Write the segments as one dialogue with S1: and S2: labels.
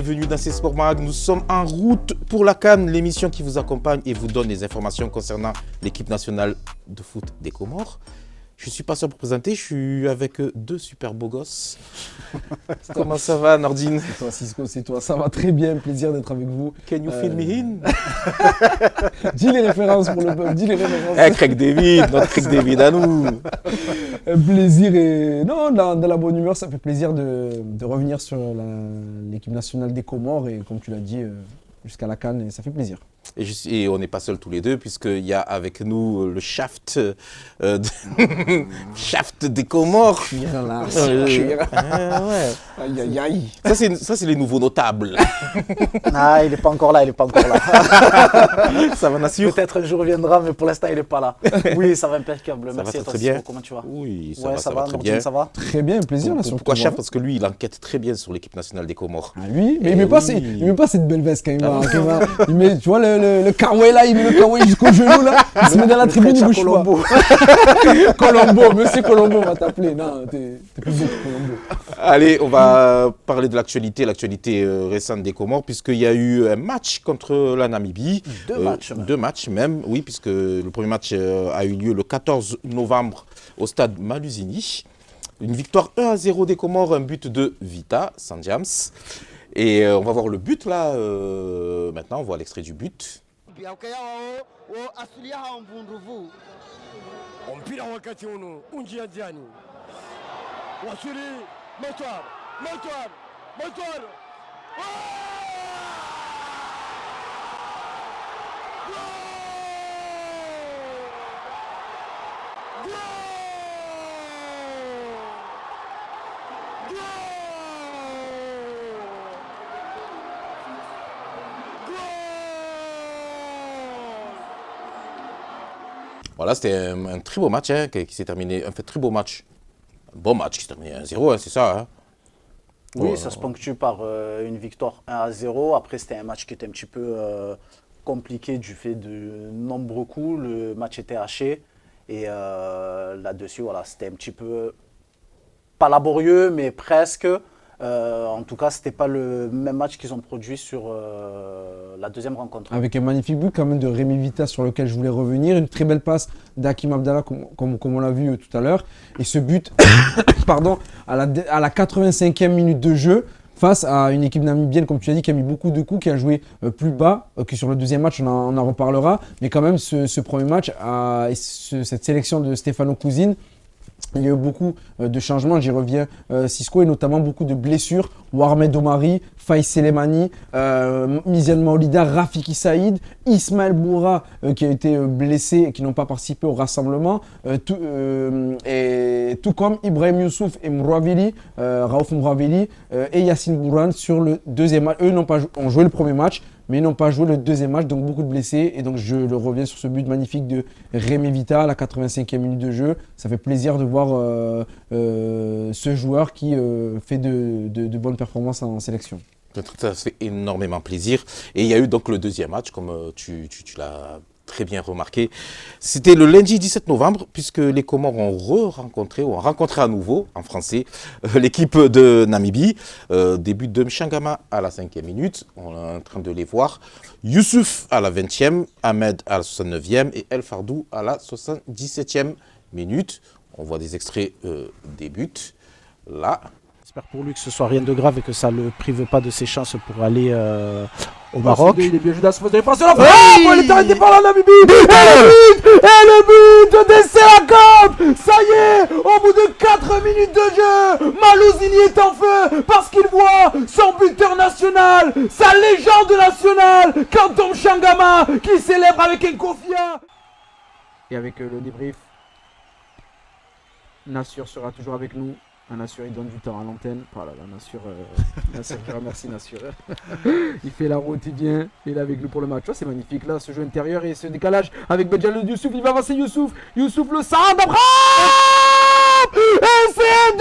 S1: bienvenue dans Sport Mag. Nous sommes en route pour la CAN, l'émission qui vous accompagne et vous donne des informations concernant l'équipe nationale de foot des Comores. Je ne suis pas seul pour présenter, je suis avec deux super beaux gosses. Comment ça va, Nordine?
S2: C'est toi, Cisco, c'est toi. Ça va très bien, plaisir d'être avec vous.
S1: Can you fill me in?
S2: Dis les références pour le peuple, dis les références.
S1: Craig David, notre Craig David à nous.
S2: Plaisir et... Non, dans la bonne humeur, ça fait plaisir de revenir sur l'équipe nationale des Comores et comme tu l'as dit, jusqu'à la CAN, et ça fait plaisir.
S1: Et on n'est pas seuls tous les deux, puisqu'il y a avec nous le shaft, shaft des Comores.
S2: Ouais. Aïe, aïe, aïe.
S1: Ça, c'est les nouveaux notables.
S3: Ah, il n'est pas encore là,
S1: Ça va, Nassir?
S3: Peut-être un jour reviendra, mais pour l'instant, il n'est pas là. Oui, ça va impeccable.
S1: Ça
S3: Merci
S1: va
S3: à toi,
S1: très bien.
S3: Simon, comment tu vas?
S1: Oui,
S3: ça va
S1: très
S3: Nordine,
S1: bien.
S3: ça va?
S2: Très bien, plaisir. Là,
S1: Pourquoi shaft? Parce que lui, il enquête très bien sur l'équipe nationale des Comores.
S2: Ah oui, mais il
S1: Eh
S2: met pas,
S1: oui.
S2: il met pas cette belle veste quand il met, tu vois le kawaii là, il met le kawaii jusqu'au genou là, il se met dans la tribune, il bouge pas. Colombo, monsieur Colombo va t'appeler. Non, t'es plus beau que Colombo.
S1: Allez, on va parler de l'actualité récente des Comores, puisqu'il y a eu un match contre la Namibie. Deux matchs même, oui, puisque le premier match a eu lieu le 14 novembre au stade Maluzini. Une victoire 1-0 des Comores, un but de Vita Sanjams. Et on va voir le but là, maintenant, on voit l'extrait du but.
S4: Mpira wakati uno unjia njiani wasuli Motoir
S1: Voilà, c'était un très beau match qui s'est terminé, un très beau match. Un bon match qui s'est terminé 1-0, c'est ça. Hein.
S3: Oui, ça se ponctue par une victoire 1-0. Après, c'était un match qui était un petit peu compliqué du fait de nombreux coups. Le match était haché. Et là-dessus, voilà, c'était un petit peu, pas laborieux, mais presque. En tout cas, ce n'était pas le même match qu'ils ont produit sur la deuxième rencontre.
S2: Avec un magnifique but quand même de Rémi Vita sur lequel je voulais revenir. Une très belle passe d'Hakim Abdallah comme on l'a vu tout à l'heure. Et ce but pardon, à la 85e minute de jeu face à une équipe namibienne, comme tu as dit, qui a mis beaucoup de coups, qui a joué plus bas que sur le deuxième match, on en reparlera. Mais quand même, ce premier match, cette sélection de Stefano Cousine, il y a eu beaucoup de changements, j'y reviens, Cisco, et notamment beaucoup de blessures. Warmed Omari, Faïs Selemani, Miziane Maolida, Rafiki Saïd, Ismaël Boura qui a été blessé et qui n'ont pas participé au rassemblement, tout comme Ibrahim Youssouf et Raouf Mouravili et Yassine Bouran sur le deuxième match. Eux ont joué le premier match, mais ils n'ont pas joué le deuxième match, donc beaucoup de blessés. Et donc je reviens sur ce but magnifique de Rémi Vita à la 85e minute de jeu. Ça fait plaisir de voir ce joueur qui fait de bonnes performances en sélection.
S1: Ça fait énormément plaisir. Et il y a eu donc le deuxième match, comme tu l'as très bien remarqué. C'était le lundi 17 novembre, puisque les Comores ont rencontré à nouveau, en français, l'équipe de Namibie. Début de Mchangama à la 5e minute, on est en train de les voir. Youssouf à la 20e, Ahmed à la 69e et El Fardou à la 77e minute. On voit des extraits des buts, là.
S3: J'espère pour lui que ce soit rien de grave et que ça ne le prive pas de ses chances pour aller au Maroc.
S4: Il est bien joué dans ce poste de défense de la
S3: Oui.
S4: frappe. Il est arrêté par la Namibie. Et le but de Desseracamp. Ça y est, au bout de 4 minutes de jeu, Maluzini est en feu parce qu'il voit son buteur national, sa légende nationale, Kantom Changama, qui célèbre avec un kofia.
S2: Et avec le débrief, Nassur sera toujours avec nous. Nassur, il donne du temps à l'antenne. Voilà, Nassur, je remercie Nassur. Il fait la route, il vient, il est avec nous pour le match. Oh, c'est magnifique là, ce jeu intérieur et ce décalage avec Benjalou Youssouf. Il va avancer Youssouf. Youssouf le centre, frappe. Et c'est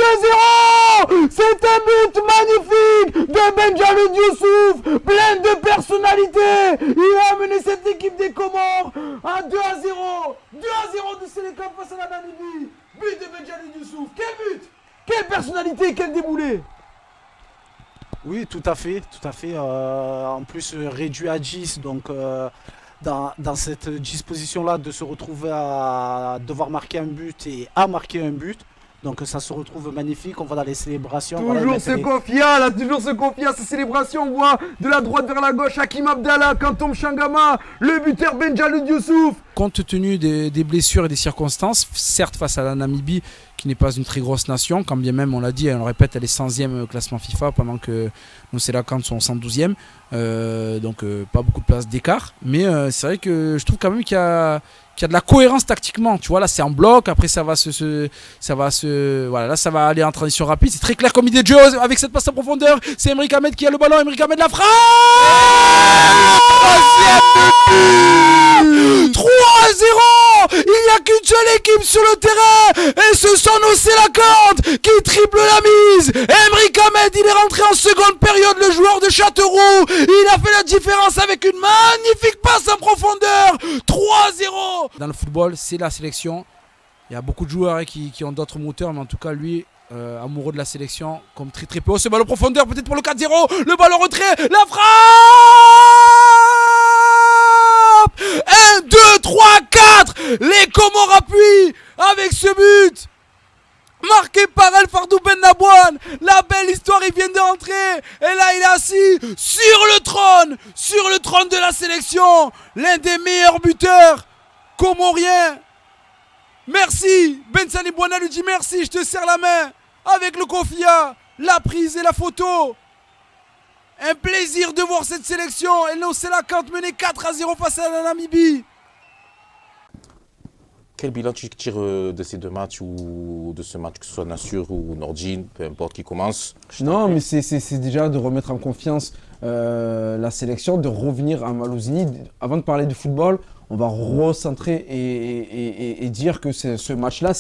S2: 2-0. C'est un but magnifique de Benjalou Youssouf, plein de personnalité. Il a amené cette équipe des Comores à 2-0. 2-0 de Sénégal face à la Namibie. But de Benjalou Youssouf. Quel but! Quelle personnalité, quel déboulé!
S3: Oui, tout à fait, tout à fait. En plus, réduit à 10, donc dans cette disposition-là de se retrouver à devoir marquer un but et à marquer un but. Donc ça se retrouve magnifique, on va dans les célébrations.
S4: Toujours ce Kofia, là, toujours ce Kofia, ces célébrations, on voit de la droite vers la gauche Hakim Abdallah, Kantom Changama, le buteur Benjalud Youssouf.
S2: Compte tenu des blessures et des circonstances, certes face à la Namibie, qui n'est pas une très grosse nation, quand bien même, on l'a dit, on le répète, elle est 100e au classement FIFA, pendant que nos Sélacans sont 112e, donc pas beaucoup de place d'écart. Mais c'est vrai que je trouve quand même qu'il y a de la cohérence tactiquement. Tu vois, là c'est en bloc, après ça va voilà, là ça va aller en transition rapide. C'est très clair comme idée de jeu avec cette passe en profondeur. C'est Emric Ahmed qui a le ballon, Emric Ahmed la frappe. 3-0. Il n'y a qu'une seule équipe sur le terrain et ce sont nos Sélacans qui triplent la mise. Emric Ahmed, il est rentré en seconde période, le joueur de Châteauroux. Il a fait la différence avec une magnifique passe en profondeur. 3-0. Dans le football, c'est la sélection. Il y a beaucoup de joueurs qui ont d'autres moteurs, mais en tout cas, lui, amoureux de la sélection, comme très très peu. Oh, ce ballon profondeur, peut-être pour le 4-0. Le ballon retrait, la frappe. 1, 2, 3, 4. Les Comores appuient avec ce but. Marqué par El Fardou Ben Nabouane. La belle histoire, il vient d'entrer. Et là, il est assis sur le trône de la sélection. L'un des meilleurs buteurs comoriens. Merci. Ben Sani Bouana lui dit merci, je te serre la main. Avec le Kofia, la prise et la photo. Un plaisir de voir cette sélection. Et nos Sélacans menés 4-0 face à la Namibie.
S1: Quel bilan tu tires de ces deux matchs ou de ce match, que ce soit Nassur ou Nordin, peu importe qui commence?
S2: Non, mais c'est déjà de remettre en confiance la sélection, de revenir à Malouzini. Avant de parler de football, on va recentrer et dire que ce match-là,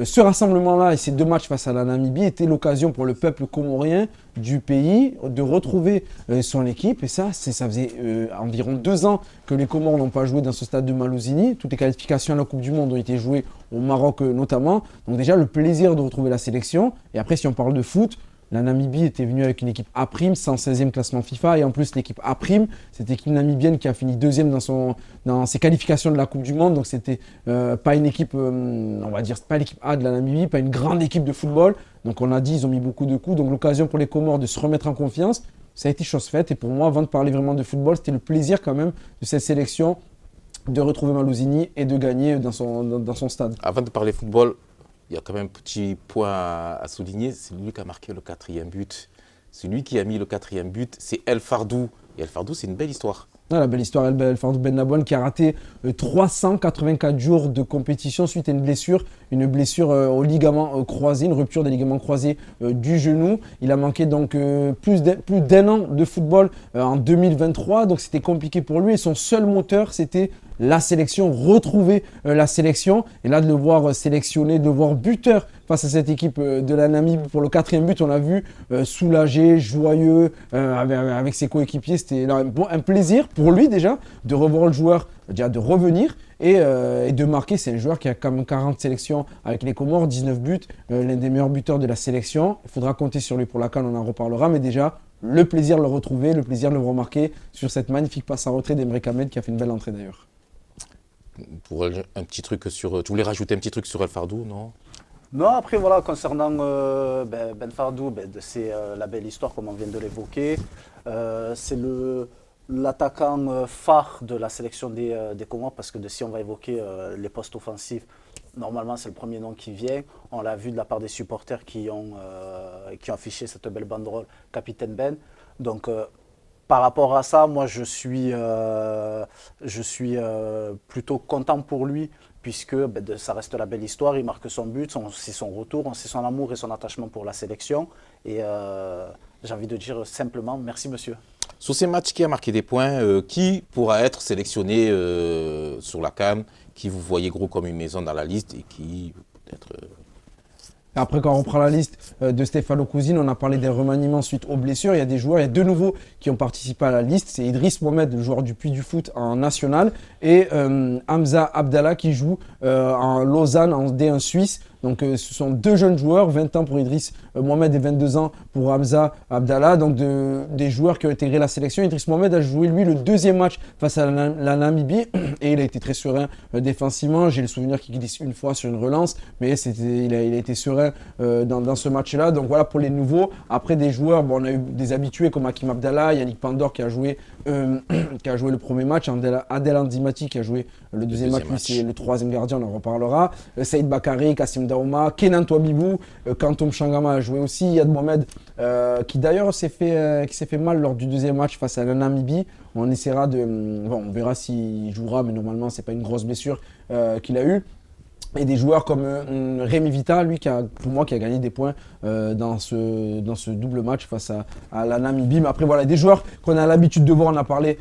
S2: ce rassemblement-là et ces deux matchs face à la Namibie étaient l'occasion pour le peuple comorien du pays de retrouver son équipe. Et ça faisait environ 2 ans que les Comores n'ont pas joué dans ce stade de Malouzini. Toutes les qualifications à la Coupe du Monde ont été jouées au Maroc notamment. Donc déjà, le plaisir de retrouver la sélection. Et après, si on parle de foot, la Namibie était venue avec une équipe A', 116e classement FIFA. Et en plus, l'équipe A', cette équipe namibienne qui a fini 2e dans ses qualifications de la Coupe du Monde. Donc, c'était pas une équipe, on va dire, pas l'équipe A de la Namibie, pas une grande équipe de football. Donc, on a dit, ils ont mis beaucoup de coups. Donc, l'occasion pour les Comores de se remettre en confiance, ça a été chose faite. Et pour moi, avant de parler vraiment de football, c'était le plaisir quand même de cette sélection de retrouver Malouzini et de gagner dans son stade.
S1: Avant de parler football, il y a quand même un petit point à souligner, c'est lui qui a marqué le 4e but. C'est lui qui a mis le 4e but, c'est El Fardou. Et El Fardou, c'est une belle histoire.
S2: Ah, la belle histoire, El Fardou Ben Nabouane qui a raté 384 jours de compétition suite à une blessure au ligament croisé, une rupture des ligaments croisés du genou. Il a manqué donc plus d'un an de football en 2023, donc c'était compliqué pour lui et son seul moteur c'était la sélection, retrouver la sélection et là de le voir sélectionné, de le voir buteur face à cette équipe de la Namibie pour le 4e but, on l'a vu soulagé, joyeux avec ses coéquipiers. C'était un plaisir pour lui déjà de revoir le joueur, déjà de revenir et de marquer. C'est un joueur qui a quand même 40 sélections avec les Comores, 19 buts, l'un des meilleurs buteurs de la sélection. Il faudra compter sur lui pour la CAN, on en reparlera, mais déjà le plaisir de le retrouver, le plaisir de le remarquer sur cette magnifique passe en retrait d'Emric Ahmed qui a fait une belle entrée d'ailleurs.
S1: Pour un petit truc sur... Tu voulais rajouter un petit truc sur El Fardou, non?
S3: Non, après voilà, concernant Ben Fardou, c'est la belle histoire comme on vient de l'évoquer. C'est l'attaquant phare de la sélection des Comores parce que si on va évoquer les postes offensifs, normalement c'est le premier nom qui vient. On l'a vu de la part des supporters qui ont affiché cette belle banderole Capitaine Ben. Donc par rapport à ça, moi je suis plutôt content pour lui puisque ça reste la belle histoire, il marque son but, c'est son retour, c'est son amour et son attachement pour la sélection. Et j'ai envie de dire simplement merci monsieur.
S1: Sur ces matchs, qui a marqué des points, qui pourra être sélectionné sur la CAN, qui vous voyez gros comme une maison dans la liste et qui peut-être...
S2: Après, quand on reprend la liste de Stefano Cousine, on a parlé des remaniements suite aux blessures. Il y a des joueurs, il y a 2 nouveaux qui ont participé à la liste. C'est Idriss Mohamed, le joueur du Puy du Foot en national, et Hamza Abdallah qui joue en Lausanne en D1 Suisse. Donc ce sont 2 jeunes joueurs, 20 ans pour Idriss Mohamed et 22 ans pour Hamza Abdallah, donc des joueurs qui ont intégré la sélection. Idriss Mohamed a joué lui le 2e match face à la Namibie et il a été très serein défensivement. J'ai le souvenir qu'il glisse une fois sur une relance, mais il a été serein dans ce match-là. Donc voilà pour les nouveaux. Après des joueurs, bon, on a eu des habitués comme Hakim Abdallah, Yannick Pandor qui a joué le premier match, Adel Andimati qui a joué le deuxième match, lui c'est le 3e gardien, on en reparlera. Saïd Bakary, Kassim Daouma, Kenan Touabibou, Kantoum Changama a joué aussi, Yad Mohamed qui d'ailleurs s'est fait mal lors du 2e match face à la Namibie. On essaiera on verra s'il jouera, mais normalement c'est pas une grosse blessure qu'il a eue. Et des joueurs comme Rémi Vita, lui pour moi qui a gagné des points dans ce double match face à la Namibie. Mais après voilà, des joueurs qu'on a l'habitude de voir, on a parlé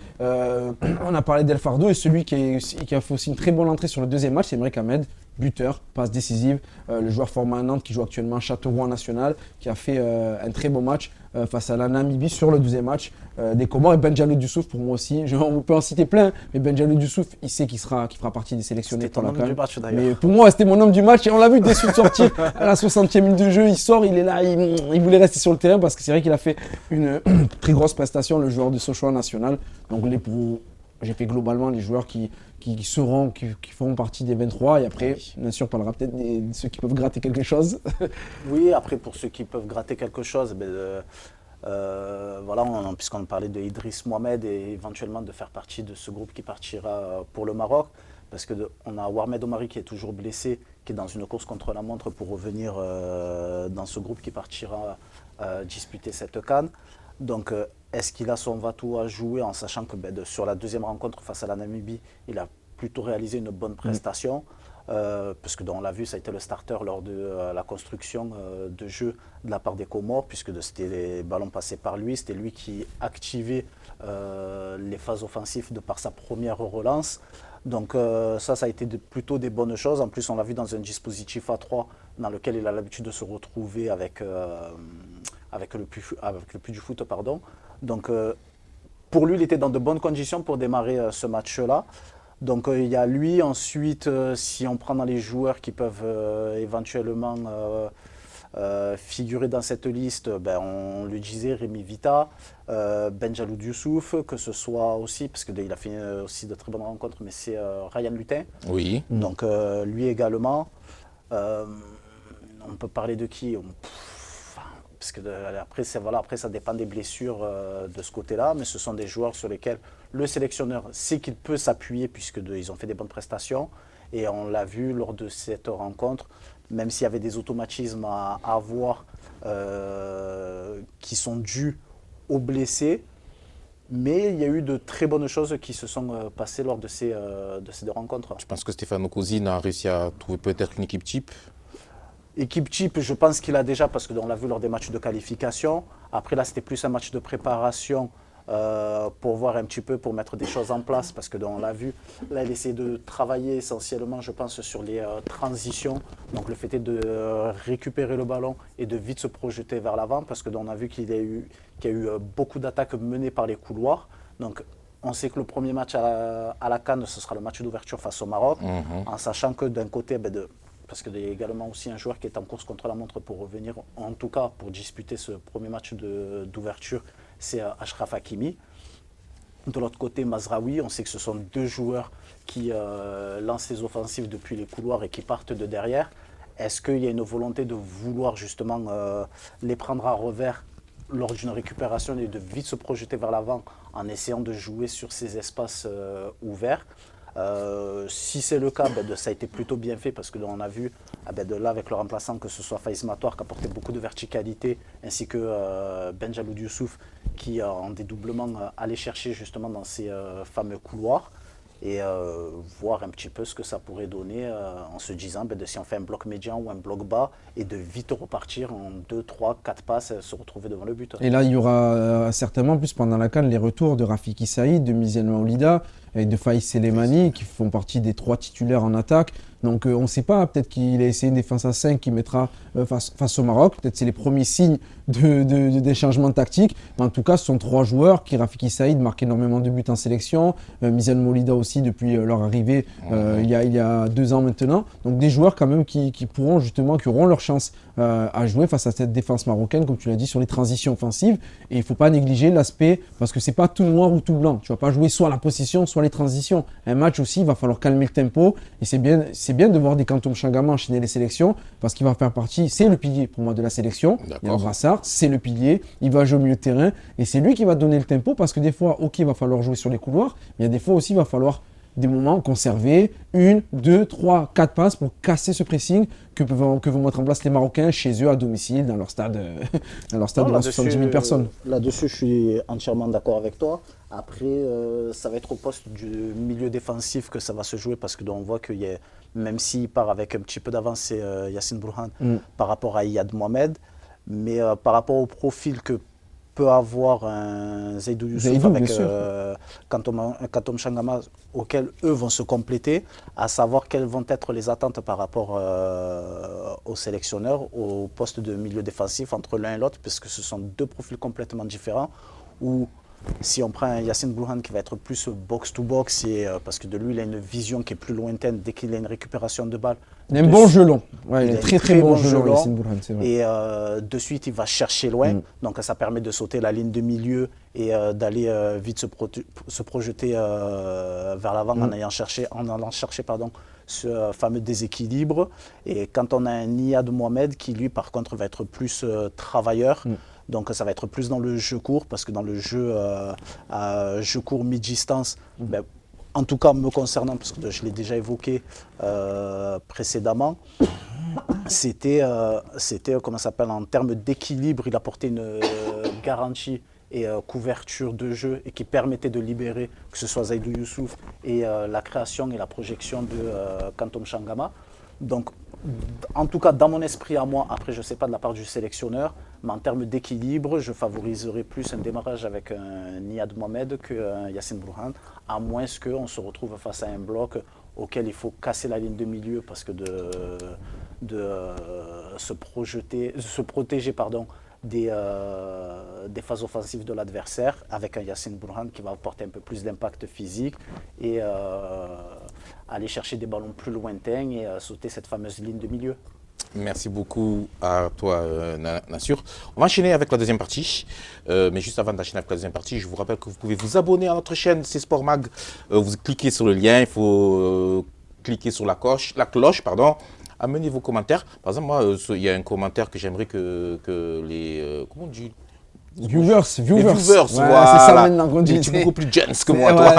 S2: d'El Fardo, et celui qui a fait aussi une très bonne entrée sur le 2e match, c'est Emre Ahmed, buteur, passe décisive, le joueur formé à Nantes qui joue actuellement à Châteauroux National, qui a fait un très bon match face à la Namibie sur le 12e match des Comores. Et Benjalou Youssouf pour moi aussi, on peut en citer plein, mais Benjalou Youssouf, il sait qu'il fera partie des sélectionnés pour la CAN. Mais pour moi c'était mon homme du match et on l'a vu déçu de sortir à la 60e minute de jeu, il sort, il est là, il voulait rester sur le terrain parce que c'est vrai qu'il a fait une très grosse prestation, le joueur de Sochaux National. Donc j'ai fait globalement les joueurs qui feront partie des 23, et après, bien sûr, on parlera peut-être de ceux qui peuvent gratter quelque chose.
S3: Oui, après, pour ceux qui peuvent gratter quelque chose, voilà, puisqu'on parlait de Idriss Mohamed et éventuellement de faire partie de ce groupe qui partira pour le Maroc, parce qu'on a Warmed Omari qui est toujours blessé, qui est dans une course contre la montre pour revenir dans ce groupe qui partira disputer cette CAN. Donc, est-ce qu'il a son va-tout à jouer en sachant que sur la 2e rencontre face à la Namibie, il a plutôt réalisé une bonne prestation parce que on l'a vu, ça a été le starter lors de la construction de jeu de la part des Comores, puisque c'était les ballons passés par lui, c'était lui qui activait les phases offensives de par sa première relance. Donc ça a été plutôt des bonnes choses. En plus, on l'a vu dans un dispositif à 3 dans lequel il a l'habitude de se retrouver avec le puits du foot, pardon. Donc pour lui, il était dans de bonnes conditions pour démarrer ce match-là. Donc il y a lui, ensuite si on prend dans les joueurs qui peuvent éventuellement figurer dans cette liste, on le disait, Rémi Vita, Benjalou Youssouf, que ce soit aussi, parce qu'il a fait aussi de très bonnes rencontres, mais c'est Ryan Lutin.
S1: Oui.
S3: Donc lui également. On peut parler de qui parce que après ça dépend des blessures de ce côté-là, mais ce sont des joueurs sur lesquels le sélectionneur sait qu'il peut s'appuyer puisqu'ils ont fait des bonnes prestations. Et on l'a vu lors de cette rencontre, même s'il y avait des automatismes à avoir qui sont dus aux blessés, mais il y a eu de très bonnes choses qui se sont passées lors de ces 2 rencontres.
S1: Je pense que Stefano Cousine a réussi à trouver peut-être une équipe type.
S3: Équipe type, je pense qu'il a déjà, parce qu'on l'a vu lors des matchs de qualification. Après, là, c'était plus un match de préparation pour voir un petit peu, pour mettre des choses en place, parce qu'on l'a vu. Là, il essaie de travailler essentiellement, je pense, sur les transitions. Donc, le fait est de récupérer le ballon et de vite se projeter vers l'avant, parce qu'on a vu qu'il y a eu beaucoup d'attaques menées par les couloirs. Donc, on sait que le premier match à la CAN, ce sera le match d'ouverture face au Maroc, en sachant que d'un côté, parce qu'il y a également aussi un joueur qui est en course contre la montre pour revenir, en tout cas pour disputer ce premier match d'ouverture, c'est Achraf Hakimi. De l'autre côté, Mazraoui, on sait que ce sont 2 joueurs qui lancent les offensives depuis les couloirs et qui partent de derrière. Est-ce qu'il y a une volonté de vouloir justement les prendre à revers lors d'une récupération et de vite se projeter vers l'avant en essayant de jouer sur ces espaces ouverts? Si c'est le cas, ça a été plutôt bien fait parce qu'on a vu là avec le remplaçant, que ce soit Faiz Matoir qui apportait beaucoup de verticalité, ainsi que Benjalou Youssouf qui en dédoublement allait chercher justement dans ces fameux couloirs, et voir un petit peu ce que ça pourrait donner en se disant si on fait un bloc médian ou un bloc bas et de vite repartir en 2, 3, 4 passes, se retrouver devant le but.
S2: Et là, il y aura certainement, plus pendant la CAN, les retours de Rafiki Saïd, de Miziane Maoulida, et de Faïs Selemani, qui font partie des 3 titulaires en attaque. Donc on ne sait pas, peut-être qu'il a essayé une défense à 5 qu'il mettra face au Maroc. Peut-être c'est les premiers signes des changements tactiques. Mais en tout cas, ce sont 3 joueurs qui, Rafiki Saïd, marquent énormément de buts en sélection. Mizan Molida aussi, depuis leur arrivée il y a 2 ans maintenant. Donc des joueurs quand même qui pourront justement, qui auront leur chance à jouer face à cette défense marocaine, comme tu l'as dit, sur les transitions offensives. Et il ne faut pas négliger l'aspect, parce que ce n'est pas tout noir ou tout blanc. Tu ne vas pas jouer soit la possession, soit les transitions. Un match aussi, il va falloir calmer le tempo. Et c'est bien de voir des Kantoum Changama enchaîner les sélections, parce qu'il va faire partie, c'est le pilier pour moi de la sélection. Il y a un brassard, c'est le pilier, il va jouer au milieu de terrain, et c'est lui qui va donner le tempo, parce que des fois, ok, il va falloir jouer sur les couloirs, mais il y a des fois aussi, il va falloir des moments conserver 1, 2, 3, 4 passes pour casser ce pressing que vont mettre en place les Marocains chez eux à domicile, dans leur stade, de 70 000 personnes.
S3: Là-dessus, je suis entièrement d'accord avec toi. Après, ça va être au poste du milieu défensif que ça va se jouer, parce que on voit qu'il y a, même s'il part avec un petit peu d'avance, c'est Yacine Bourhan par rapport à Iyad Mohamed, mais par rapport au profil que peut avoir un Zaidou Youssouf avec Kantoum Changama, auxquels eux vont se compléter, à savoir quelles vont être les attentes par rapport aux sélectionneurs au poste de milieu défensif entre l'un et l'autre, puisque ce sont 2 profils complètement différents, où si on prend Yacine Bourhan qui va être plus box-to-box, parce que de lui il a une vision qui est plus lointaine dès qu'il a une récupération de balle.
S2: Il a un bon jeu long. Ouais, il a très très bon jeu long, Yacine Bourhan, c'est vrai.
S3: Et de suite il va chercher loin, donc ça permet de sauter la ligne de milieu et d'aller vite se projeter vers l'avant en allant chercher ce fameux déséquilibre. Et quand on a un Iyad Mohamed qui lui par contre va être plus travailleur, donc ça va être plus dans le jeu court, parce que dans le jeu court mi-distance, en tout cas me concernant, parce que je l'ai déjà évoqué précédemment, c'était comment ça s'appelle, en termes d'équilibre, il apportait une garantie et couverture de jeu, et qui permettait de libérer, que ce soit Zaidou Youssouf et la création et la projection de Kantoum Changama. Donc en tout cas dans mon esprit à moi, après je ne sais pas de la part du sélectionneur, mais en termes d'équilibre, je favoriserais plus un démarrage avec un Iyad Mohamed qu'un Yacine Bourhan, à moins qu'on se retrouve face à un bloc auquel il faut casser la ligne de milieu, parce que se protéger des phases offensives de l'adversaire, avec un Yacine Bourhan qui va apporter un peu plus d'impact physique et aller chercher des ballons plus lointains et sauter cette fameuse ligne de milieu.
S1: Merci beaucoup à toi, Nassur. On va enchaîner avec la deuxième partie. Mais juste avant d'enchaîner avec la deuxième partie, je vous rappelle que vous pouvez vous abonner à notre chaîne C'est Sport Mag. Vous cliquez sur le lien, il faut cliquer sur la cloche, amenez vos commentaires. Par exemple, moi, il y a un commentaire que j'aimerais que les... comment on dit ?
S2: Viewers.
S1: Les viewers,
S2: ouais,
S1: voilà.
S2: C'est ça maintenant qu'on dit.
S1: Tu es beaucoup plus jeune que moi, toi.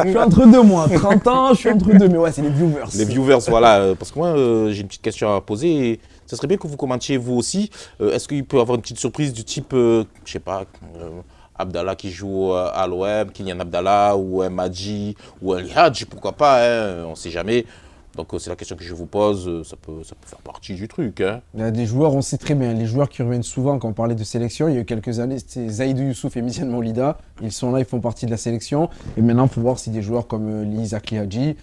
S2: Je suis entre 2 mois, 30 ans, je suis entre 2, mais ouais, c'est les viewers.
S1: Les viewers, voilà. Parce que moi, j'ai une petite question à poser. Et ça serait bien que vous commentiez vous aussi. Est-ce qu'il peut y avoir une petite surprise du type, je sais pas, Abdallah qui joue à l'OM, Kylian Abdallah, ou un Madji, ou un Lihadj, pourquoi pas, hein, on ne sait jamais. Donc c'est la question que je vous pose, ça peut faire partie du truc. Hein.
S2: Il y a des joueurs, on sait très bien, les joueurs qui reviennent souvent quand on parlait de sélection, il y a eu quelques années, c'était Zaidou Youssouf et Mizan Molida, ils sont là, ils font partie de la sélection. Et maintenant, il faut voir si des joueurs comme Lisa Hadji,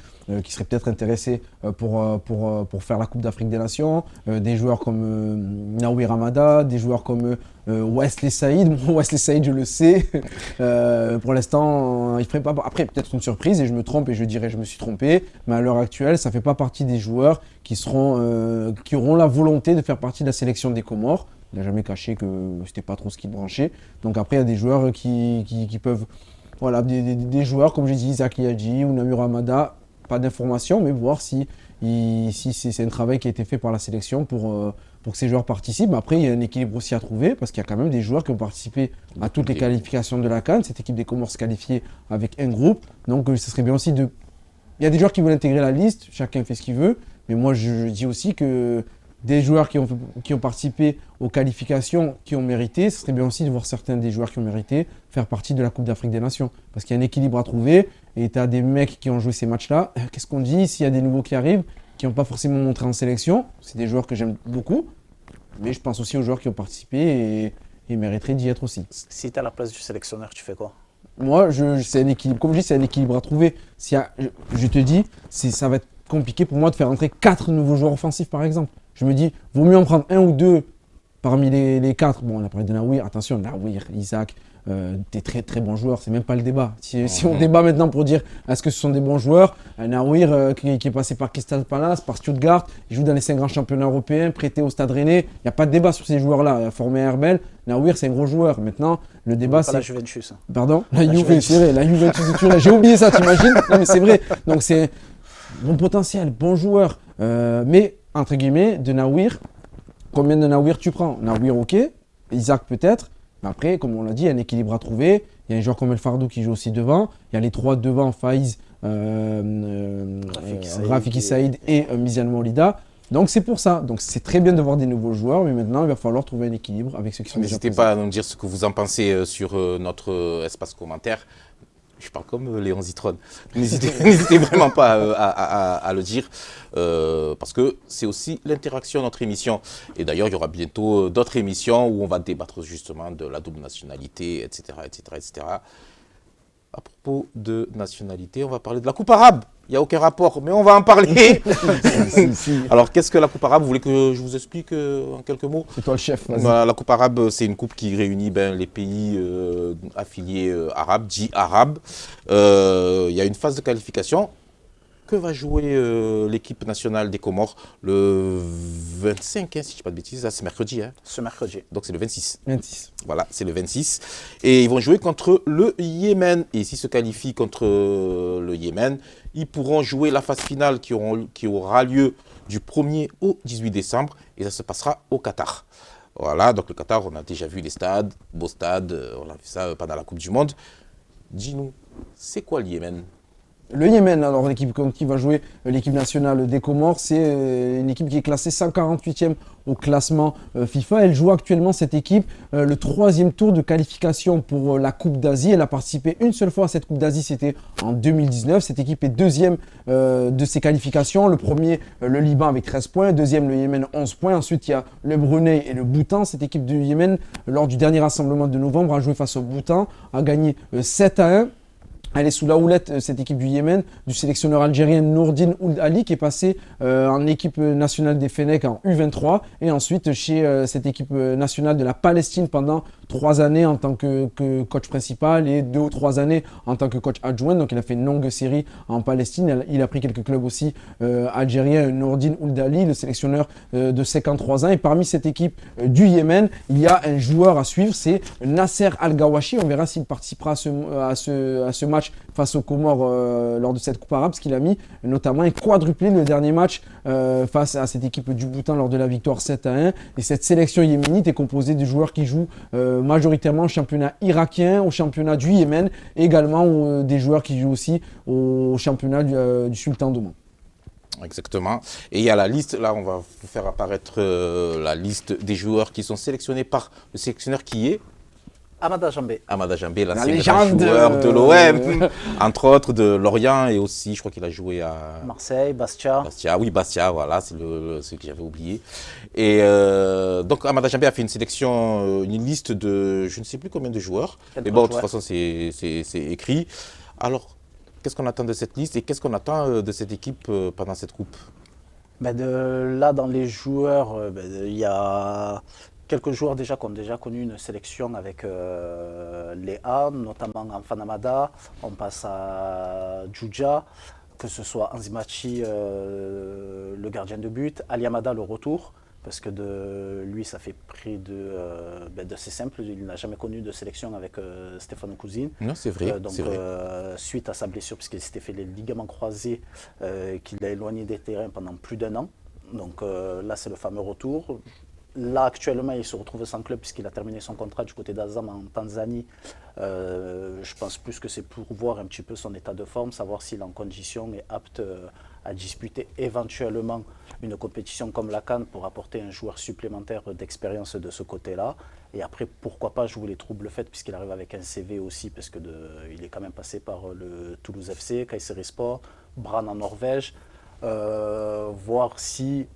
S2: qui seraient peut-être intéressés pour faire la Coupe d'Afrique des Nations, des joueurs comme Naoui Ramada, des joueurs comme Wesley Saïd. Bon, Wesley Saïd, je le sais. Pour l'instant, il ne ferait pas. Après, peut-être une surprise, et je me trompe et je dirais je me suis trompé. Mais à l'heure actuelle, ça ne fait pas partie des joueurs qui auront la volonté de faire partie de la sélection des Comores. Il n'a jamais caché que ce n'était pas trop ce qui le branchait. Donc après, il y a des joueurs qui peuvent. Voilà, des joueurs, comme j'ai dit, Isaac Hadji ou Naoui Ramada. Pas d'informations, mais voir si c'est un travail qui a été fait par la sélection pour que ces joueurs participent. Après, il y a un équilibre aussi à trouver, parce qu'il y a quand même des joueurs qui ont participé à toutes les qualifications de la CAN. Cette équipe des Comores se qualifiée avec un groupe. Donc, ce serait bien aussi de... Il y a des joueurs qui veulent intégrer la liste, chacun fait ce qu'il veut. Mais moi, je dis aussi que des joueurs qui ont participé aux qualifications, qui ont mérité, ce serait bien aussi de voir certains des joueurs qui ont mérité faire partie de la Coupe d'Afrique des Nations. Parce qu'il y a un équilibre à trouver, et tu as des mecs qui ont joué ces matchs-là. Qu'est-ce qu'on dit s'il y a des nouveaux qui arrivent, qui n'ont pas forcément montré en sélection? C'est des joueurs que j'aime beaucoup, mais je pense aussi aux joueurs qui ont participé et mériteraient d'y être aussi.
S3: Si tu es à la place du sélectionneur, tu fais quoi?
S2: Moi, c'est un équilibre. Comme je dis, c'est un équilibre à trouver. Je te dis, ça va être compliqué pour moi de faire entrer 4 nouveaux joueurs offensifs, par exemple. Je me dis, vaut mieux en prendre 1 ou 2 parmi les 4. Bon, on a parlé de Nawir. Attention, Nawir, Isaac, des très très bons joueurs. C'est même pas le débat. Si on débat maintenant pour dire est-ce que ce sont des bons joueurs, Nawir, qui est passé par Crystal Palace, par Stuttgart, il joue dans les 5 grands championnats européens, prêté au Stade Rennais. Il n'y a pas de débat sur ces joueurs-là. Il a formé à Herbel. Nawir, c'est un gros joueur. Maintenant, le débat, c'est.
S3: La Juventus.
S2: Pardon. La Juve, c'est vrai. La Juventus de Turin. J'ai oublié ça, t'imagines? Non, mais c'est vrai. Donc, c'est bon potentiel, bon joueur. Mais, entre guillemets, de Nawir, combien de Nawir tu prends? Nawir, ok. Isaac, peut-être. Mais après, comme on l'a dit, il y a un équilibre à trouver. Il y a un joueur comme El Fardou qui joue aussi devant. Il y a les 3 devant, Faiz, Rafiki Saïd et Miziane Moulida. Donc c'est pour ça. Donc c'est très bien de voir des nouveaux joueurs, mais maintenant il va falloir trouver un équilibre avec ceux qui sont déjà
S1: N'hésitez pas à nous dire ce que vous en pensez sur notre espace commentaire. Je parle comme Léon Zitron. N'hésitez vraiment pas à le dire, parce que c'est aussi l'interaction de notre émission. Et d'ailleurs, il y aura bientôt d'autres émissions où on va débattre justement de la double nationalité, etc., etc., etc. À propos de nationalité, on va parler de la Coupe arabe. Il n'y a aucun rapport, mais on va en parler.
S2: Si.
S1: Alors, qu'est-ce que la Coupe arabe? Vous voulez que je vous explique en quelques mots?
S2: C'est toi le chef, vas-y.
S1: La Coupe arabe, c'est une coupe qui réunit les pays affiliés arabes, dits arabes. Il y a une phase de qualification. Que va jouer l'équipe nationale des Comores le 25, si je ne dis pas de bêtises, c'est mercredi. Hein.
S3: Ce mercredi.
S1: Donc c'est le 26.
S2: 26.
S1: Voilà, c'est le 26. Et ils vont jouer contre le Yémen. Et s'ils se qualifient contre le Yémen, ils pourront jouer la phase finale qui aura lieu du 1er au 18 décembre. Et ça se passera au Qatar. Voilà, donc le Qatar, on a déjà vu les stades, beaux stades, on a vu ça pendant la Coupe du Monde. Dis-nous, c'est quoi le Yémen ?
S2: Le Yémen, alors l'équipe qui va jouer l'équipe nationale des Comores, c'est une équipe qui est classée 148e au classement FIFA. Elle joue actuellement, cette équipe, le 3e tour de qualification pour la Coupe d'Asie. Elle a participé une seule fois à cette Coupe d'Asie, c'était en 2019. Cette équipe est 2e de ses qualifications. Le premier, le Liban avec 13 points. Deuxième, le Yémen, 11 points. Ensuite, il y a le Brunei et le Bhoutan. Cette équipe du Yémen, lors du dernier rassemblement de novembre, a joué face au Bhoutan, a gagné 7-1. Elle est sous la houlette, cette équipe du Yémen, du sélectionneur algérien Nourdine Ould Ali, qui est passé en équipe nationale des Fennecs en U23 et ensuite chez cette équipe nationale de la Palestine pendant 3 années en tant que coach principal et 2 ou 3 années en tant que coach adjoint. Donc il a fait une longue série en Palestine. Il a pris quelques clubs aussi algériens. Nourdine Ould Ali, le sélectionneur de 53 ans. Et parmi cette équipe du Yémen, il y a un joueur à suivre, c'est Nasser Al-Gawashi. On verra s'il participera à ce match face aux Comores lors de cette Coupe arabe, parce qu'il a mis notamment un quadruplé le dernier match face à cette équipe du Bhoutan lors de la victoire 7-1. Et cette sélection yéménite est composée de joueurs qui jouent majoritairement au championnat irakien, au championnat du Yémen, et également des joueurs qui jouent aussi au championnat du Sultan d'Oman.
S1: Exactement. Et il y a la liste, là on va vous faire apparaître la liste des joueurs qui sont sélectionnés par le sélectionneur qui est
S3: Amada Jambé.
S1: Amada Jambé, l'ancien
S2: légende
S1: joueur de l'OM, entre autres de Lorient et aussi, je crois qu'il a joué à
S3: Marseille, Bastia.
S1: Bastia, voilà, c'est ce que j'avais oublié. Et donc Amada Jambé a fait une sélection, une liste de je ne sais plus combien de joueurs. Mais bon, de toute façon, c'est écrit. Alors, qu'est-ce qu'on attend de cette liste et qu'est-ce qu'on attend de cette équipe pendant cette coupe?
S3: Là, dans les joueurs, il y a quelques joueurs déjà qui ont déjà connu une sélection avec les A, notamment Anfan Amada. On passe à Djoudja, que ce soit Anzimachi, le gardien de but, Ali Amada, le retour, parce que lui, ça fait près de c'est simple, il n'a jamais connu de sélection avec Stéphane Cousine.
S1: Non, c'est vrai.
S3: Donc, suite à sa blessure, puisqu'il s'était fait les ligaments croisés, qu'il a éloigné des terrains pendant plus d'1 an. Donc là, c'est le fameux retour. Là, actuellement, il se retrouve sans club puisqu'il a terminé son contrat du côté d'Azam en Tanzanie. Je pense plus que c'est pour voir un petit peu son état de forme, savoir s'il est en condition et apte à disputer éventuellement une compétition comme la CAN pour apporter un joueur supplémentaire d'expérience de ce côté-là. Et après, pourquoi pas jouer les troubles faits puisqu'il arrive avec un CV aussi, parce que il est quand même passé par le Toulouse FC, Kayserispor, Brann en Norvège. Voir s'il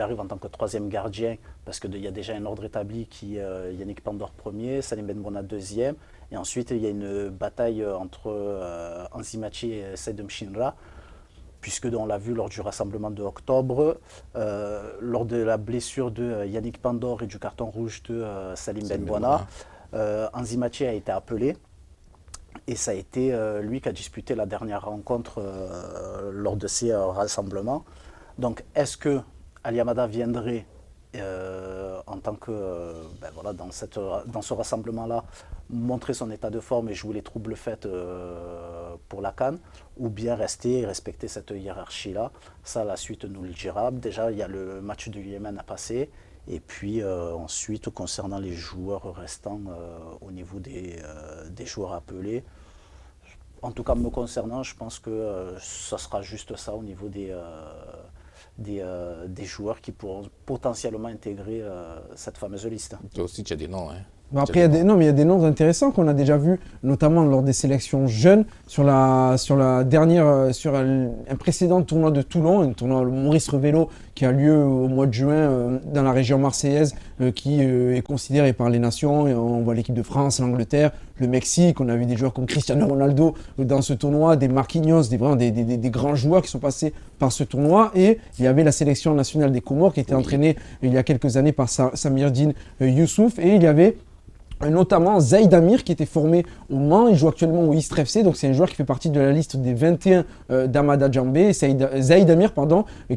S3: arrive en tant que 3e gardien, parce qu'il y a déjà un ordre établi qui Yannick Pandor 1er, Salim Benmouna 2e, Et ensuite, il y a une bataille entre Anzimachi et Saïd Mchinra, puisque on l'a vu lors du rassemblement de octobre, lors de la blessure de Yannick Pandor et du carton rouge de Salim Benbouana, Anzimachi a été appelé. Et ça a été lui qui a disputé la dernière rencontre lors de ces rassemblements. Donc, est-ce que Ali Hamada viendrait en tant que, voilà, dans ce rassemblement-là, montrer son état de forme et jouer les troubles faits pour la CAN, ou bien rester et respecter cette hiérarchie-là? Ça, la suite nous le dira. Déjà, il y a le match du Yémen à passer. Et puis ensuite, concernant les joueurs restants au niveau des joueurs appelés, en tout cas me concernant, je pense que ça sera juste ça au niveau des joueurs qui pourront potentiellement intégrer cette fameuse liste.
S1: Toi aussi, tu as des noms. Hein.
S2: Bon, après, il y a des noms intéressants qu'on a déjà vus, notamment lors des sélections jeunes, sur un précédent tournoi de Toulon, un tournoi Maurice Revello qui a lieu au mois de juin dans la région marseillaise, qui est considéré par les nations. Et on voit l'équipe de France, l'Angleterre, le Mexique. On a vu des joueurs comme Cristiano Ronaldo dans ce tournoi, des Marquinhos, des grands joueurs qui sont passés par ce tournoi. Et il y avait la sélection nationale des Comores qui était entraînée il y a quelques années par Samirdine Youssouf. Et il y avait notamment Zaïd Amir qui était formé au Mans, il joue actuellement au Istres FC, donc c'est un joueur qui fait partie de la liste des 21 d'Amada Djambé. Zaïd Amir,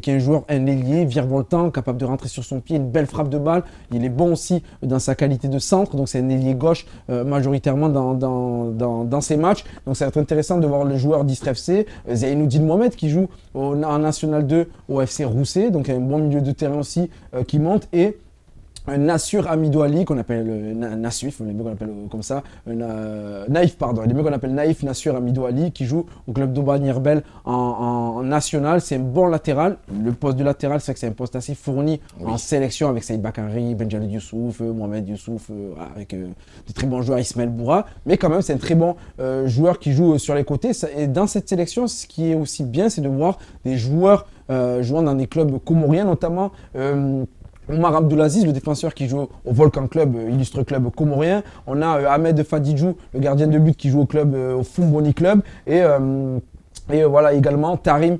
S2: qui est un joueur, un ailier, virevoltant, capable de rentrer sur son pied, une belle frappe de balle. Il est bon aussi dans sa qualité de centre, donc c'est un ailier gauche majoritairement dans ses matchs. Donc ça va être intéressant de voir le joueur d'Istres FC. Zainoudine Mohamed qui joue en National 2 au FC Rousset, donc un bon milieu de terrain aussi qui monte. Et Nassur Amidou Ali, qu'on appelle Nassif, les mecs qu'on appelle comme ça, Naïf, pardon, les mecs qu'on appelle Naïf Nassur Amidou Ali, qui joue au club d'Aubagne Herbel en national. C'est un bon latéral. Le poste de latéral, c'est vrai que c'est un poste assez fourni en sélection avec Saïd Bakary, Benjalid Youssouf, Mohamed Youssouf, avec de très bons joueurs, Ismaël Boura. Mais quand même, c'est un très bon joueur qui joue sur les côtés. Et dans cette sélection, ce qui est aussi bien, c'est de voir des joueurs jouant dans des clubs comoriens, notamment Omar Abdelaziz, le défenseur qui joue au Volcan Club, illustre club comorien. On a Ahmed Fadidjou, le gardien de but qui joue au Fumboni Club. Et voilà également Tamim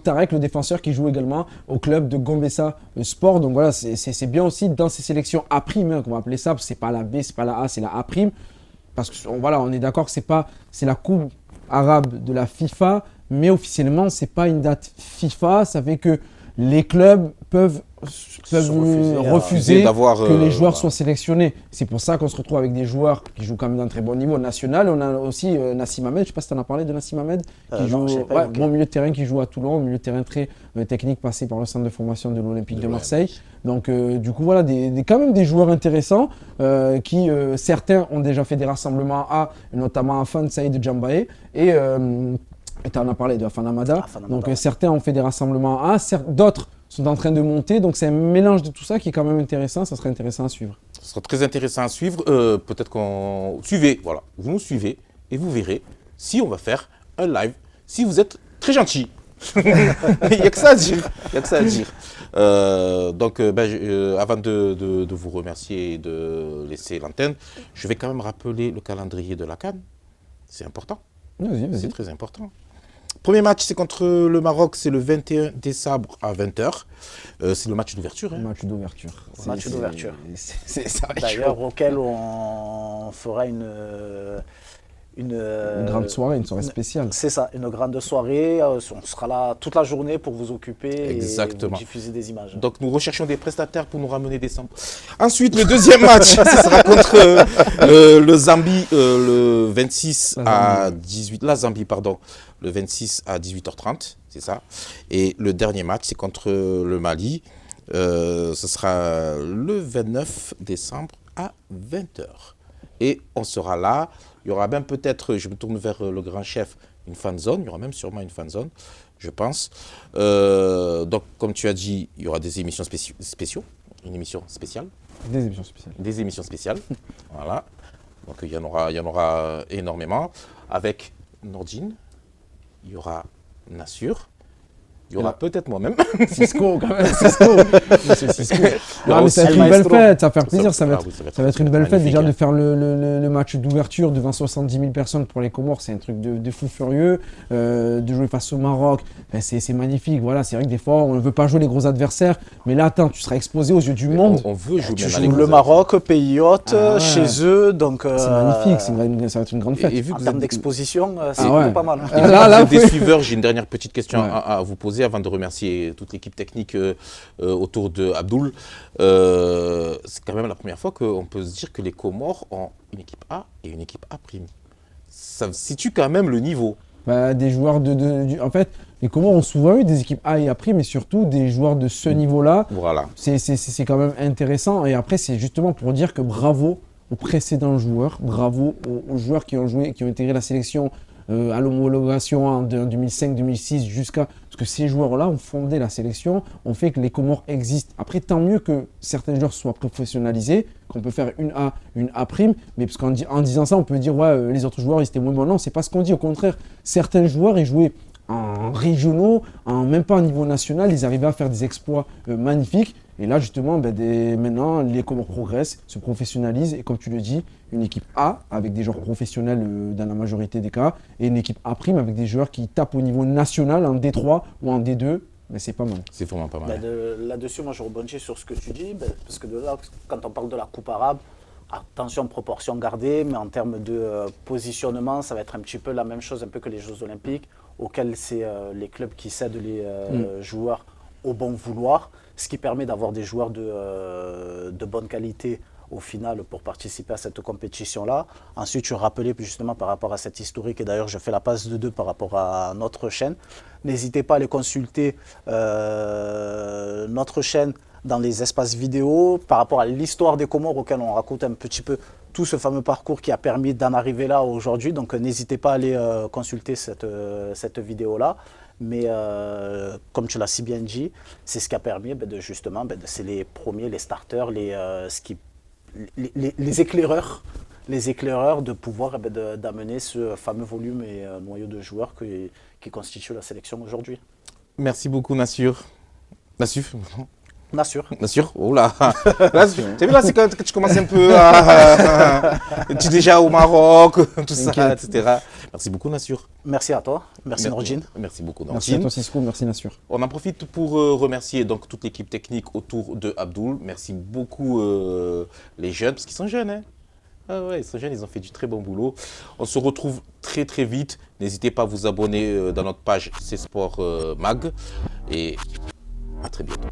S2: Tarek, le défenseur qui joue également au club de Gombessa Sport. Donc voilà, c'est bien aussi dans ces sélections A', hein, qu'on va appeler ça, parce que c'est pas la B, c'est pas la A, c'est la A'. Parce que voilà, on est d'accord que c'est la coupe arabe de la FIFA, mais officiellement, c'est pas une date FIFA. Ça fait que les clubs peuvent refuser que les joueurs soient sélectionnés. C'est pour ça qu'on se retrouve avec des joueurs qui jouent quand même d'un très bon niveau national. On a aussi Nassim Ahmed, je ne sais pas si tu en as parlé de Nassim Ahmed, qui joue bon milieu de terrain, qui joue à Toulon, milieu de terrain très technique passé par le centre de formation de l'Olympique de Marseille. Donc du coup voilà, quand même des joueurs intéressants qui certains ont déjà fait des rassemblements notamment Afan Saïd Djambaé et tu en as parlé de Afan Hamada. Donc certains ont fait des rassemblements d'autres sont en train de monter, donc c'est un mélange de tout ça qui est quand même intéressant, ça serait intéressant à suivre.
S1: Ce sera très intéressant à suivre, peut-être qu'on... Suivez, vous nous suivez et vous verrez si on va faire un live, si vous êtes très gentil. Il n'y a que ça à dire. Donc avant de vous remercier et de laisser l'antenne, je vais quand même rappeler le calendrier de la CAN, c'est important.
S2: Vas-y.
S1: C'est très important. Premier match, c'est contre le Maroc, c'est le 21 décembre à 20h. C'est le match d'ouverture. Hein.
S2: Match d'ouverture.
S3: C'est ça. D'ailleurs, auquel on fera une
S2: grande soirée, une soirée spéciale.
S3: C'est ça, une grande soirée. On sera là toute la journée pour vous occuper
S1: Exactement.
S3: Et vous diffuser des images.
S1: Donc nous recherchons des prestataires pour nous ramener des samples. Ensuite, le deuxième match, ce sera contre le Zambie le 26 à 18. La Zambie, pardon. Le 26 à 18h30, c'est ça. Et le dernier match, c'est contre le Mali. Ce sera le 29 décembre à 20h. Et on sera là. Il y aura même peut-être, je me tourne vers le grand chef, une fan zone. Il y aura même sûrement une fan zone, je pense. Donc, comme tu as dit, il y aura des émissions spéciaux. Une émission spéciale.
S2: Des émissions spéciales.
S1: Des émissions spéciales. Voilà. Donc, il y en aura énormément. Avec Nordine. Il y aura Nassur, Il y aura peut-être moi-même.
S2: Cisco, quand même, Cisco. Monsieur Cisco. Non, mais ça va être une belle fête, ça va faire plaisir. Ça va être une belle fête déjà de faire le match d'ouverture devant 70 000 personnes pour les Comores. C'est un truc de fou furieux. De jouer face au Maroc, ben, c'est magnifique. Voilà, c'est vrai que des fois, on ne veut pas jouer les gros adversaires. Mais là, attends, tu seras exposé aux yeux du monde.
S1: On veut jouer
S3: tu joues le Maroc, pays hôte, chez eux. Donc,
S2: c'est magnifique, ça va être une grande fête.
S3: Et vu en termes d'exposition, c'est pas mal.
S1: Là, des suiveurs, j'ai une dernière petite question à vous poser avant de remercier toute l'équipe technique autour de Abdoul. C'est quand même la première fois qu'on peut se dire que les Comores ont une équipe A et une équipe A'. Ça situe quand même le niveau.
S2: Bah, des joueurs en fait, les Comores ont souvent eu des équipes A et A', mais surtout des joueurs de ce niveau-là.
S1: Voilà.
S2: C'est quand même intéressant. Et après, c'est justement pour dire que bravo aux précédents joueurs, bravo aux joueurs qui ont joué, qui ont intégré la sélection à l'homologation en 2005-2006 jusqu'à... Parce que ces joueurs-là ont fondé la sélection, ont fait que les Comores existent. Après, tant mieux que certains joueurs soient professionnalisés, qu'on peut faire une A', mais parce qu'en disant ça, on peut dire ouais, les autres joueurs, ils étaient moins bons. Non, c'est pas ce qu'on dit. Au contraire, certains joueurs, ils jouaient en régionaux, même pas au niveau national, ils arrivaient à faire des exploits magnifiques. Et là, justement, maintenant, les Comores progressent, se professionnalisent. Et comme tu le dis, une équipe A avec des joueurs professionnels dans la majorité des cas, et une équipe A' avec des joueurs qui tapent au niveau national, en D3 ou en D2. Mais c'est pas mal.
S1: C'est vraiment pas mal.
S3: Là-dessus, moi, je rebondis sur ce que tu dis. Parce que de là, quand on parle de la Coupe arabe, attention, proportion gardée, mais en termes de positionnement, ça va être un petit peu la même chose un peu que les Jeux Olympiques, auxquels c'est les clubs qui cèdent les joueurs au bon vouloir, ce qui permet d'avoir des joueurs de bonne qualité au final pour participer à cette compétition-là. Ensuite, tu rappelais justement par rapport à cette historique, et d'ailleurs je fais la passe de deux par rapport à notre chaîne. N'hésitez pas à aller consulter notre chaîne dans les espaces vidéo par rapport à l'histoire des Comores auquel on raconte un petit peu tout ce fameux parcours qui a permis d'en arriver là aujourd'hui. Donc n'hésitez pas à aller consulter cette vidéo-là. Mais comme tu l'as si bien dit, c'est ce qui a permis justement, c'est les premiers, les starters, les éclaireurs de pouvoir d'amener ce fameux volume et noyau de joueurs qui constituent la sélection aujourd'hui.
S1: Merci beaucoup Nassur. Nassuf
S3: Nassur.
S1: Oh là. Là, t'as vu là, c'est quand tu commences un peu à... tu es déjà au Maroc, tout ça, etc. Merci beaucoup Nassur.
S3: Merci à toi. Merci Nordine.
S1: Merci beaucoup Nordine.
S2: Merci à toi Cisco, merci Nassur.
S1: On en profite pour remercier donc toute l'équipe technique autour de Abdoul. Merci beaucoup les jeunes, parce qu'ils sont jeunes. Hein. Ah ouais, ils sont jeunes, ils ont fait du très bon boulot. On se retrouve très très vite. N'hésitez pas à vous abonner dans notre page C'est Sport Mag. Et à très bientôt.